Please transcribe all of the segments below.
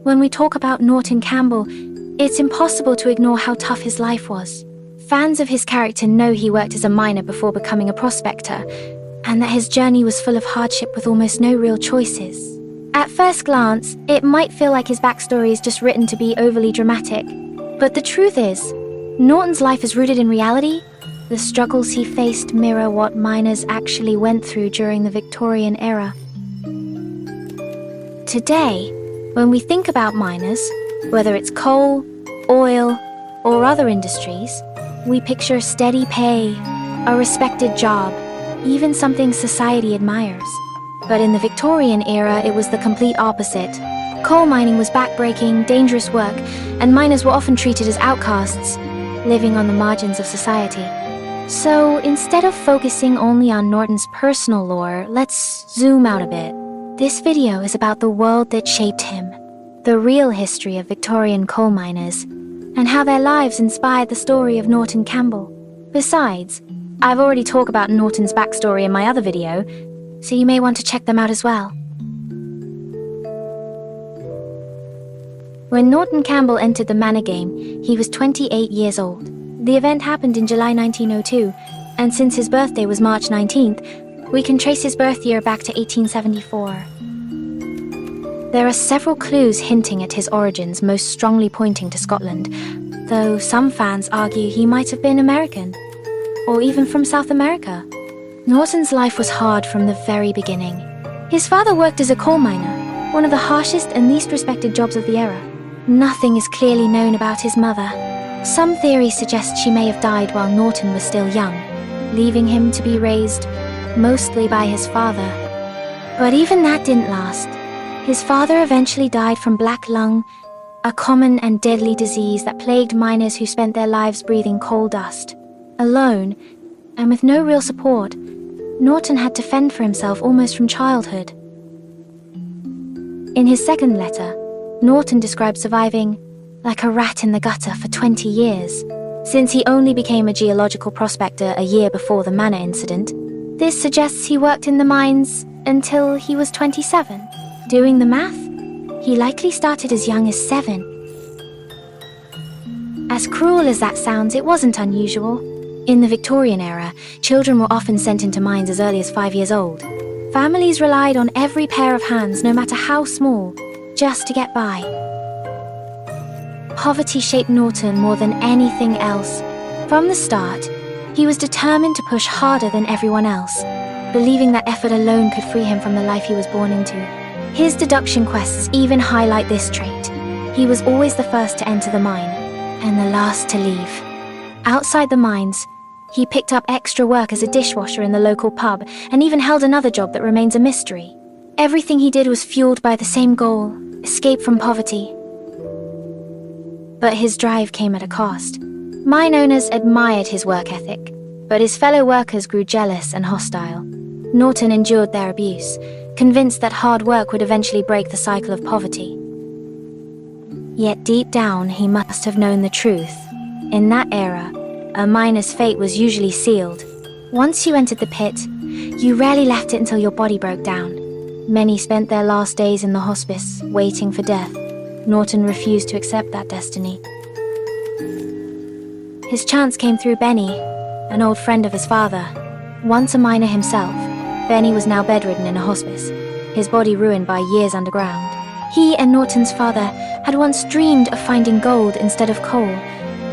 When we talk about Norton Campbell, it's impossible to ignore how tough his life was. Fans of his character know he worked as a miner before becoming a prospector, and that his journey was full of hardship with almost no real choices. At first glance, it might feel like his backstory is just written to be overly dramatic. But the truth is, Norton's life is rooted in reality. The struggles he faced mirror what miners actually went through during the Victorian era. Today, when we think about miners, whether it's coal, oil, or other industries, we picture steady pay, a respected job, even something society admires. But in the Victorian era, it was the complete opposite. Coal mining was backbreaking, dangerous work, and miners were often treated as outcasts, living on the margins of society. So instead of focusing only on Norton's personal lore, let's zoom out a bit. This video is about the world that shaped him, the real history of Victorian coal miners, and how their lives inspired the story of Norton Campbell. Besides, I've already talked about Norton's backstory in my other video, so you may want to check them out as well. When Norton Campbell entered the manor game, he was 28 years old. The event happened in July 1902, and since his birthday was March 19th, we can trace his birth year back to 1874. There are several clues hinting at his origins, most strongly pointing to Scotland, though some fans argue he might have been American, or even from South America. Norton's life was hard from the very beginning. His father worked as a coal miner, one of the harshest and least respected jobs of the era. Nothing is clearly known about his mother. Some theories suggest she may have died while Norton was still young, leaving him to be raised mostly by his father. But even that didn't last. His father eventually died from black lung, a common and deadly disease that plagued miners who spent their lives breathing coal dust. Alone, and with no real support, Norton had to fend for himself almost from childhood. In his second letter, Norton described surviving like a rat in the gutter for 20 years. Since he only became a geological prospector a year before the manor incident, this suggests he worked in the mines until he was 27. Doing the math, he likely started as young as 7. As cruel as that sounds, it wasn't unusual. In the Victorian era, children were often sent into mines as early as 5 years old. Families relied on every pair of hands, no matter how small, just to get by. Poverty shaped Norton more than anything else. From the start, he was determined to push harder than everyone else, believing that effort alone could free him from the life he was born into. His deduction quests even highlight this trait. He was always the first to enter the mine, and the last to leave. Outside the mines, he picked up extra work as a dishwasher in the local pub, and even held another job that remains a mystery. Everything he did was fueled by the same goal: escape from poverty. But his drive came at a cost. Mine owners admired his work ethic, but his fellow workers grew jealous and hostile. Norton endured their abuse, convinced that hard work would eventually break the cycle of poverty. Yet deep down, he must have known the truth. In that era, a miner's fate was usually sealed. Once you entered the pit, you rarely left it until your body broke down. Many spent their last days in the hospice, waiting for death. Norton refused to accept that destiny. His chance came through Benny, an old friend of his father. Once a miner himself, Benny was now bedridden in a hospice, his body ruined by years underground. He and Norton's father had once dreamed of finding gold instead of coal,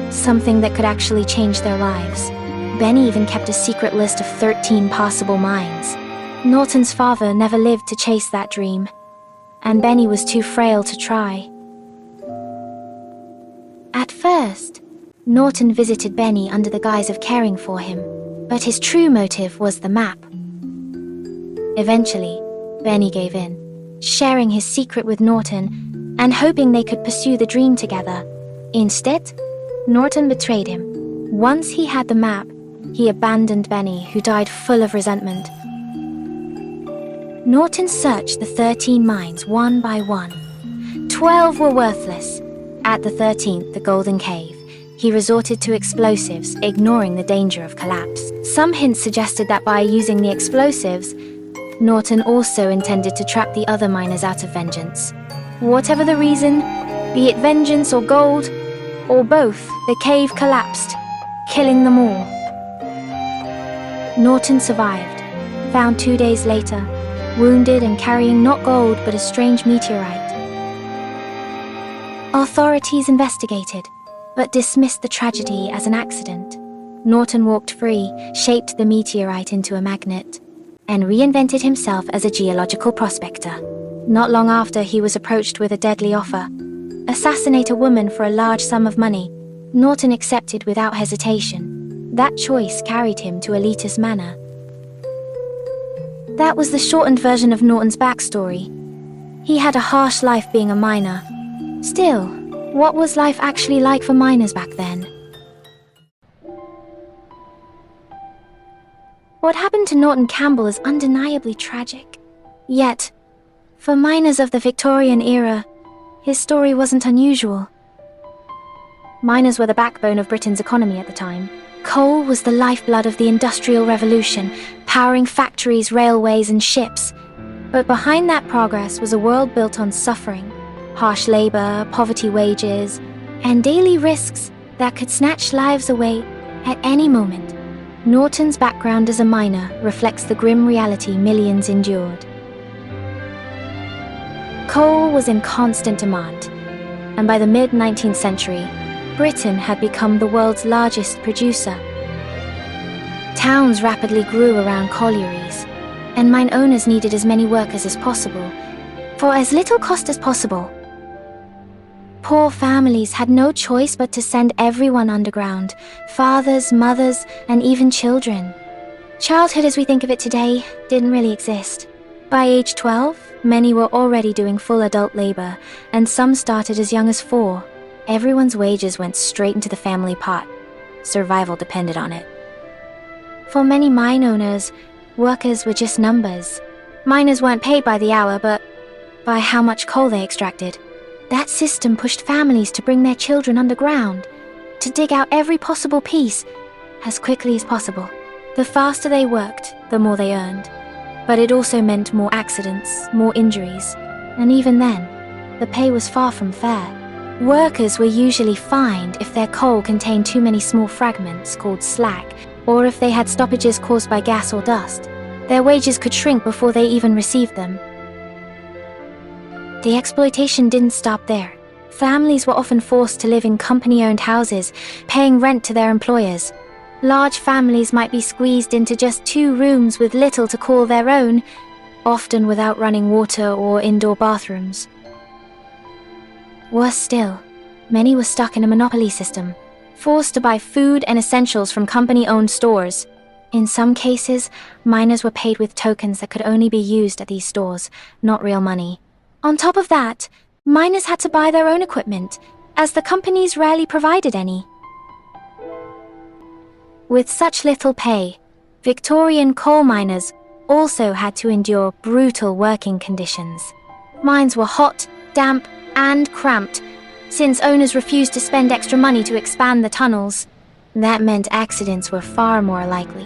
something that could actually change their lives. Benny even kept a secret list of 13 possible mines. Norton's father never lived to chase that dream, and Benny was too frail to try. At first, Norton visited Benny under the guise of caring for him, but his true motive was the map. Eventually, Benny gave in, sharing his secret with Norton and hoping they could pursue the dream together. Instead, Norton betrayed him. Once he had the map, he abandoned Benny, who died full of resentment. Norton searched the 13 mines one by one. 12 were worthless. At the 13th, the Golden Cave, he resorted to explosives, ignoring the danger of collapse. Some hints suggested that by using the explosives, Norton also intended to trap the other miners out of vengeance. Whatever the reason, be it vengeance or gold, or both, the cave collapsed, killing them all. Norton survived, found 2 days later, wounded and carrying not gold but a strange meteorite. Authorities investigated, but dismissed the tragedy as an accident. Norton walked free, shaped the meteorite into a magnet, and reinvented himself as a geological prospector. Not long after, he was approached with a deadly offer. Assassinate a woman for a large sum of money. Norton accepted without hesitation. That choice carried him to Elitist Manor. That was the shortened version of Norton's backstory. He had a harsh life being a miner. Still, what was life actually like for miners back then? What happened to Norton Campbell is undeniably tragic. Yet, for miners of the Victorian era, his story wasn't unusual. Miners were the backbone of Britain's economy at the time. Coal was the lifeblood of the Industrial Revolution, powering factories, railways, and ships. But behind that progress was a world built on suffering, harsh labor, poverty wages, and daily risks that could snatch lives away at any moment. Norton's background as a miner reflects the grim reality millions endured. Coal was in constant demand, and by the mid-19th century, Britain had become the world's largest producer. Towns rapidly grew around collieries, and mine owners needed as many workers as possible, for as little cost as possible. Poor families had no choice but to send everyone underground, fathers, mothers, and even children. Childhood as we think of it today didn't really exist. By age 12, many were already doing full adult labor, and some started as young as 4. Everyone's wages went straight into the family pot. Survival depended on it. For many mine owners, workers were just numbers. Miners weren't paid by the hour, but by how much coal they extracted. That system pushed families to bring their children underground, to dig out every possible piece as quickly as possible. The faster they worked, the more they earned. But it also meant more accidents, more injuries, and even then, the pay was far from fair. Workers were usually fined if their coal contained too many small fragments called slag, or if they had stoppages caused by gas or dust. Their wages could shrink before they even received them. The exploitation didn't stop there. Families were often forced to live in company-owned houses, paying rent to their employers. Large families might be squeezed into just 2 rooms with little to call their own, often without running water or indoor bathrooms. Worse still, many were stuck in a monopoly system, forced to buy food and essentials from company-owned stores. In some cases, miners were paid with tokens that could only be used at these stores, not real money. On top of that, miners had to buy their own equipment, as the companies rarely provided any. With such little pay, Victorian coal miners also had to endure brutal working conditions. Mines were hot, damp, and cramped, since owners refused to spend extra money to expand the tunnels. That meant accidents were far more likely.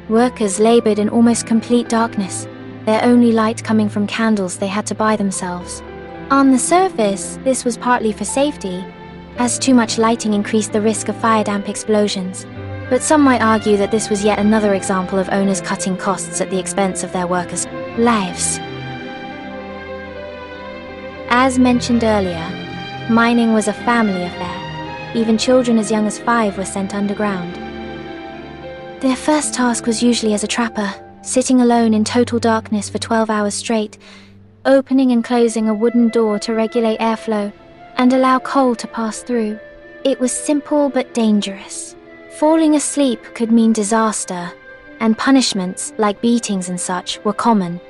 Workers labored in almost complete darkness, their only light coming from candles they had to buy themselves. On the surface, this was partly for safety, as too much lighting increased the risk of fire damp explosions. But some might argue that this was yet another example of owners cutting costs at the expense of their workers' lives. As mentioned earlier, mining was a family affair. Even children as young as 5 were sent underground. Their first task was usually as a trapper, sitting alone in total darkness for 12 hours straight, opening and closing a wooden door to regulate airflow and allow coal to pass through. It was simple but dangerous. Falling asleep could mean disaster, and punishments, like beatings and such, were common.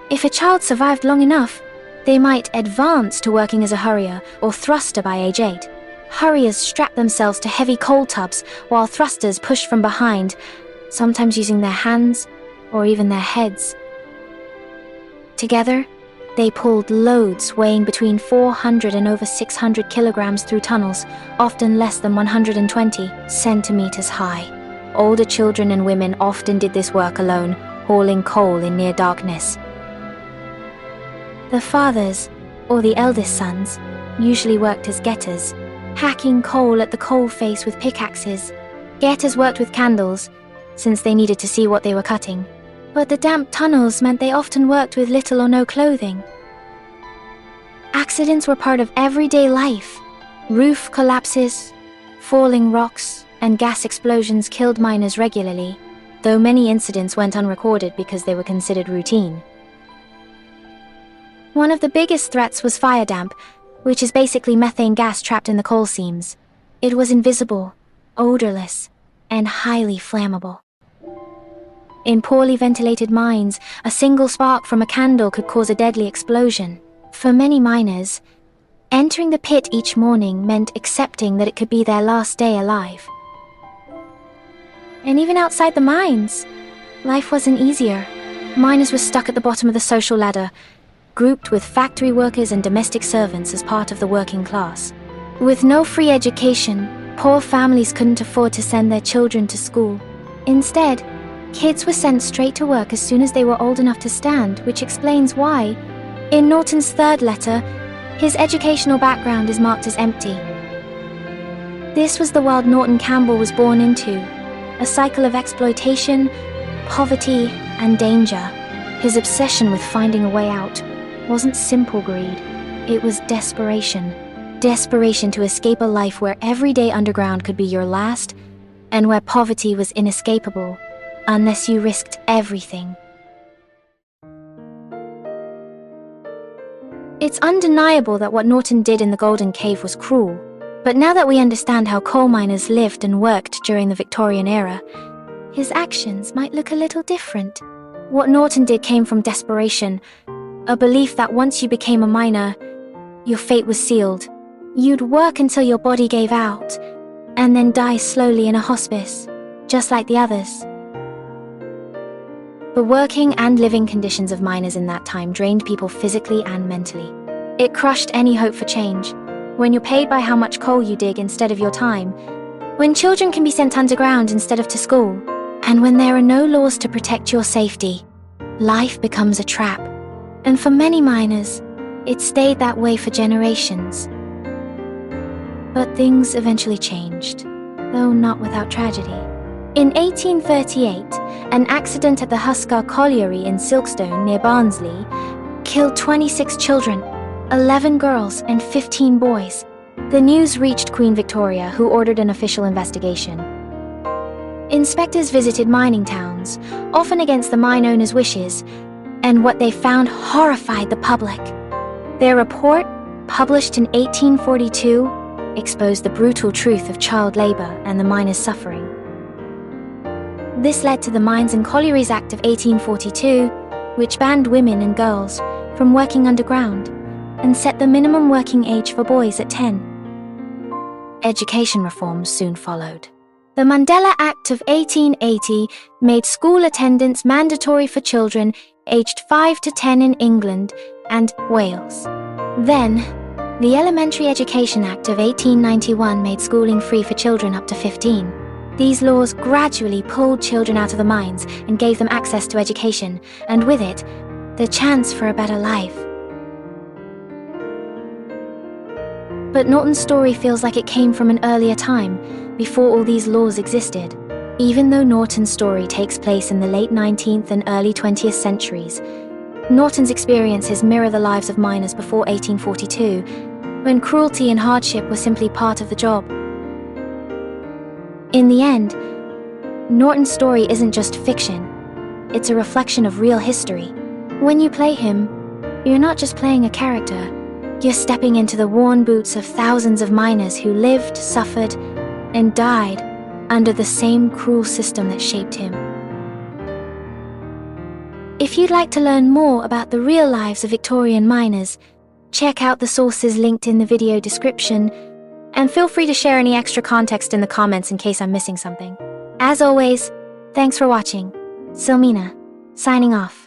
If a child survived long enough, they might advance to working as a hurrier or thruster by age 8. Hurriers strapped themselves to heavy coal tubs, while thrusters pushed from behind, sometimes using their hands or even their heads. Together, they pulled loads weighing between 400 and over 600 kilograms through tunnels, often less than 120 centimeters high. Older children and women often did this work alone, hauling coal in near darkness. The fathers, or the eldest sons, usually worked as getters, hacking coal at the coal face with pickaxes. Getters worked with candles, since they needed to see what they were cutting. But the damp tunnels meant they often worked with little or no clothing. Accidents were part of everyday life. Roof collapses, falling rocks, and gas explosions killed miners regularly, though many incidents went unrecorded because they were considered routine. One of the biggest threats was fire damp, which is basically methane gas trapped in the coal seams. It was invisible, odorless, and highly flammable. In poorly ventilated mines, a single spark from a candle could cause a deadly explosion. For many miners, entering the pit each morning meant accepting that it could be their last day alive. And even outside the mines, life wasn't easier. Miners were stuck at the bottom of the social ladder, grouped with factory workers and domestic servants as part of the working class. With no free education, poor families couldn't afford to send their children to school. Instead, kids were sent straight to work as soon as they were old enough to stand, which explains why, in Norton's third letter, his educational background is marked as empty. This was the world Norton Campbell was born into, a cycle of exploitation, poverty, and danger. His obsession with finding a way out wasn't simple greed, it was desperation. Desperation to escape a life where every day underground could be your last, and where poverty was inescapable, unless you risked everything. It's undeniable that what Norton did in the Golden Cave was cruel, but now that we understand how coal miners lived and worked during the Victorian era, his actions might look a little different. What Norton did came from desperation, a belief that once you became a miner, your fate was sealed. You'd work until your body gave out, and then die slowly in a hospice, just like the others. The working and living conditions of miners in that time drained people physically and mentally. It crushed any hope for change. When you're paid by how much coal you dig instead of your time, when children can be sent underground instead of to school, and when there are no laws to protect your safety, life becomes a trap. And for many miners, it stayed that way for generations. But things eventually changed, though not without tragedy. In 1838, an accident at the Huskar Colliery in Silkstone near Barnsley killed 26 children, 11 girls and 15 boys. The news reached Queen Victoria, who ordered an official investigation. Inspectors visited mining towns, often against the mine owners' wishes, and what they found horrified the public. Their report, published in 1842, exposed the brutal truth of child labor and the miners' suffering. This led to the Mines and Collieries Act of 1842, which banned women and girls from working underground and set the minimum working age for boys at 10. Education reforms soon followed. The Mandela Act of 1880 made school attendance mandatory for children aged 5 to 10 in England and Wales. Then, the Elementary Education Act of 1891 made schooling free for children up to 15. These laws gradually pulled children out of the mines and gave them access to education, and with it, the chance for a better life. But Norton's story feels like it came from an earlier time, before all these laws existed. Even though Norton's story takes place in the late 19th and early 20th centuries, Norton's experiences mirror the lives of miners before 1842, when cruelty and hardship were simply part of the job. In the end, Norton's story isn't just fiction, it's a reflection of real history. When you play him, you're not just playing a character, you're stepping into the worn boots of thousands of miners who lived, suffered, and died under the same cruel system that shaped him. If you'd like to learn more about the real lives of Victorian miners, check out the sources linked in the video description, and feel free to share any extra context in the comments in case I'm missing something. As always, thanks for watching. Silmina, signing off.